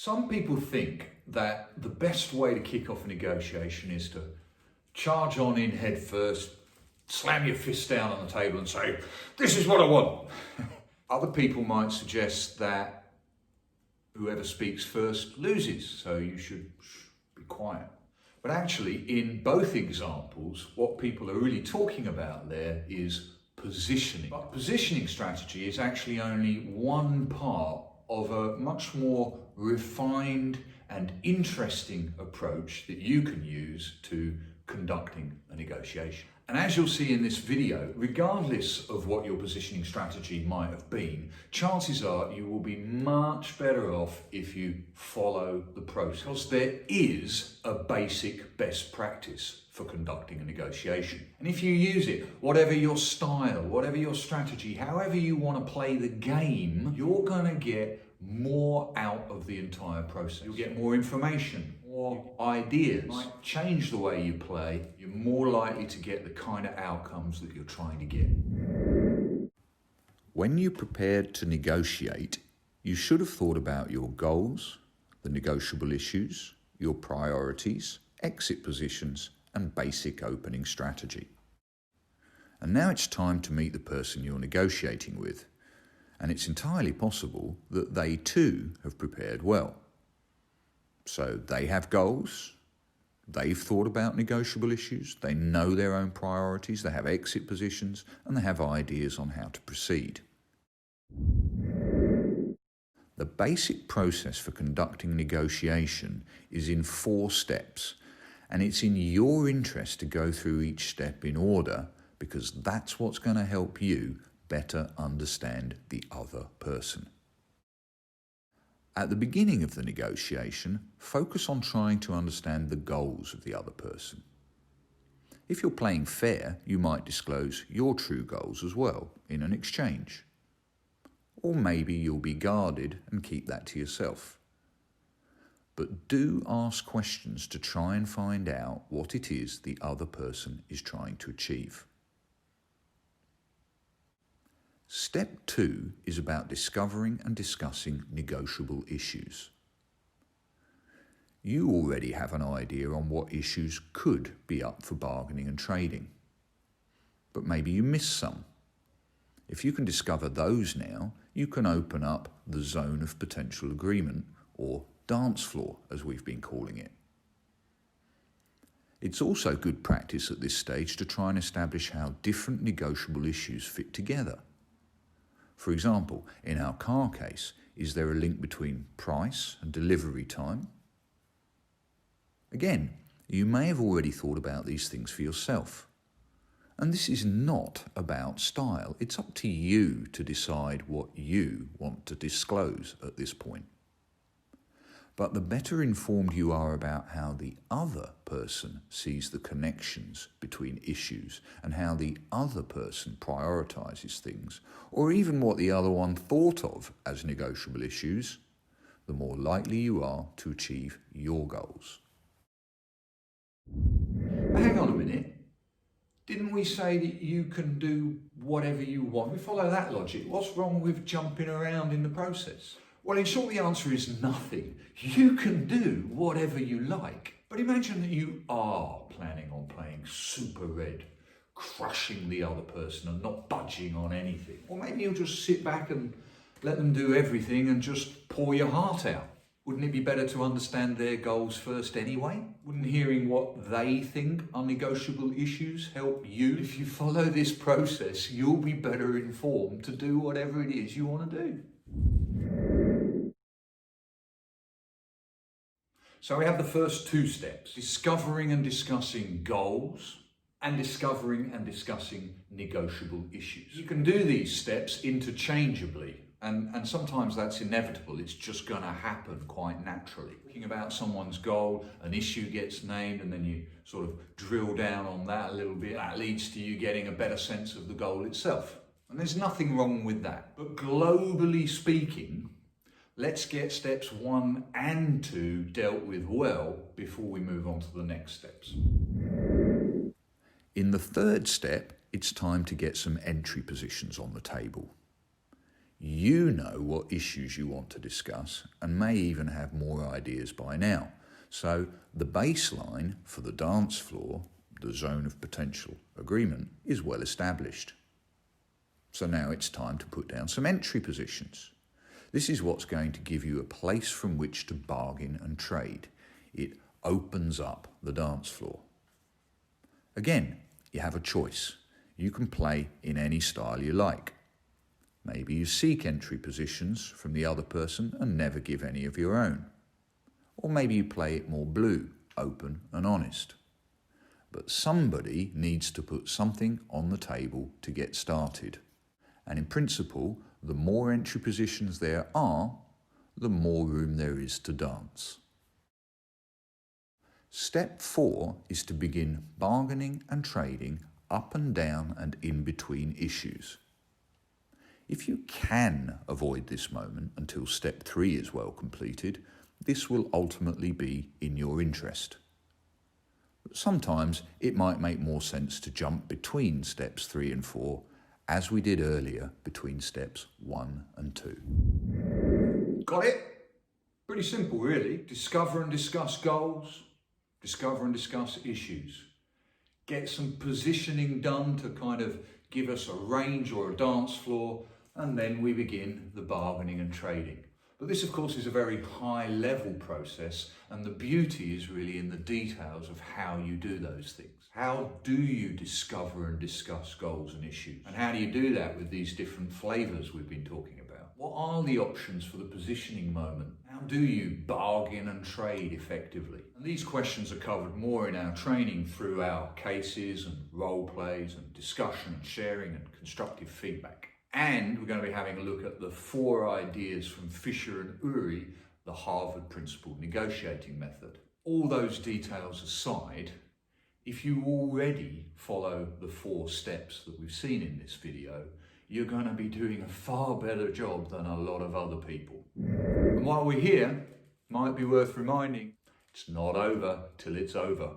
Some people think that the best way to kick off a negotiation is to charge on in head first, slam your fist down on the table and say, "This is what I want." Other people might suggest that whoever speaks first loses, so you should be quiet. But actually, in both examples, what people are really talking about there is positioning. But positioning strategy is actually only one part of a much more refined and interesting approach that you can use to conducting a negotiation. And as you'll see in this video, regardless of what your positioning strategy might have been, chances are you will be much better off if you follow the process. Because there is a basic best practice for conducting a negotiation. And if you use it, whatever your style, whatever your strategy, however you want to play the game, you're going to get more out of the entire process. You'll get more information, more ideas. It might change the way you play. You're more likely to get the kind of outcomes that you're trying to get. When you prepared to negotiate, you should have thought about your goals, the negotiable issues, your priorities, exit positions, and basic opening strategy. And now it's time to meet the person you're negotiating with. And it's entirely possible that they too have prepared well. So they have goals, they've thought about negotiable issues, they know their own priorities, they have exit positions, and they have ideas on how to proceed. The basic process for conducting negotiation is in 4 steps, and it's in your interest to go through each step in order, because that's what's going to help you better understand the other person. At the beginning of the negotiation, focus on trying to understand the goals of the other person. If you're playing fair, you might disclose your true goals as well in an exchange. Or maybe you'll be guarded and keep that to yourself. But do ask questions to try and find out what it is the other person is trying to achieve. Step 2 is about discovering and discussing negotiable issues. You already have an idea on what issues could be up for bargaining and trading, but maybe you missed some. If you can discover those now, you can open up the zone of potential agreement, or dance floor as we've been calling it. It's also good practice at this stage to try and establish how different negotiable issues fit together. For example, in our car case, is there a link between price and delivery time? Again, you may have already thought about these things for yourself. And this is not about style. It's up to you to decide what you want to disclose at this point. But the better informed you are about how the other person sees the connections between issues and how the other person prioritizes things, or even what the other one thought of as negotiable issues, the more likely you are to achieve your goals. Hang on a minute. Didn't we say that you can do whatever you want? We follow that logic. What's wrong with jumping around in the process? Well, in short, the answer is nothing. You can do whatever you like. But imagine that you are planning on playing super red, crushing the other person and not budging on anything. Or maybe you'll just sit back and let them do everything and just pour your heart out. Wouldn't it be better to understand their goals first anyway? Wouldn't hearing what they think are negotiable issues help you? If you follow this process, you'll be better informed to do whatever it is you want to do. So we have the first 2 steps: discovering and discussing goals, and discovering and discussing negotiable issues. You can do these steps interchangeably, and sometimes that's inevitable. It's just going to happen quite naturally. Thinking about someone's goal, an issue gets named, and then you sort of drill down on that a little bit. That leads to you getting a better sense of the goal itself. And there's nothing wrong with that. But globally speaking, let's get steps 1 and 2 dealt with well before we move on to the next steps. In the 3rd step, it's time to get some entry positions on the table. You know what issues you want to discuss and may even have more ideas by now. So the baseline for the dance floor, the zone of potential agreement, is well established. So now it's time to put down some entry positions. This is what's going to give you a place from which to bargain and trade. It opens up the dance floor. Again, you have a choice. You can play in any style you like. Maybe you seek entry positions from the other person and never give any of your own. Or maybe you play it more blue, open and honest. But somebody needs to put something on the table to get started. And in principle, the more entry positions there are, the more room there is to dance. Step 4 is to begin bargaining and trading up and down and in between issues. If you can avoid this moment until step 3 is well completed, this will ultimately be in your interest. But sometimes it might make more sense to jump between steps 3 and 4, as we did earlier between steps 1 and 2. Got it? Pretty simple, really. Discover and discuss goals. Discover and discuss issues. Get some positioning done to kind of give us a range or a dance floor, and then we begin the bargaining and trading. But this, of course, is a very high-level process, and the beauty is really in the details of how you do those things. How do you discover and discuss goals and issues? And how do you do that with these different flavours we've been talking about? What are the options for the positioning moment? How do you bargain and trade effectively? And these questions are covered more in our training through our cases and role plays and discussion and sharing and constructive feedback. And we're going to be having a look at the 4 ideas from Fisher and Uri, the Harvard Principled Negotiating Method. All those details aside, if you already follow the 4 steps that we've seen in this video, you're going to be doing a far better job than a lot of other people. And while we're here, might be worth reminding, it's not over till it's over.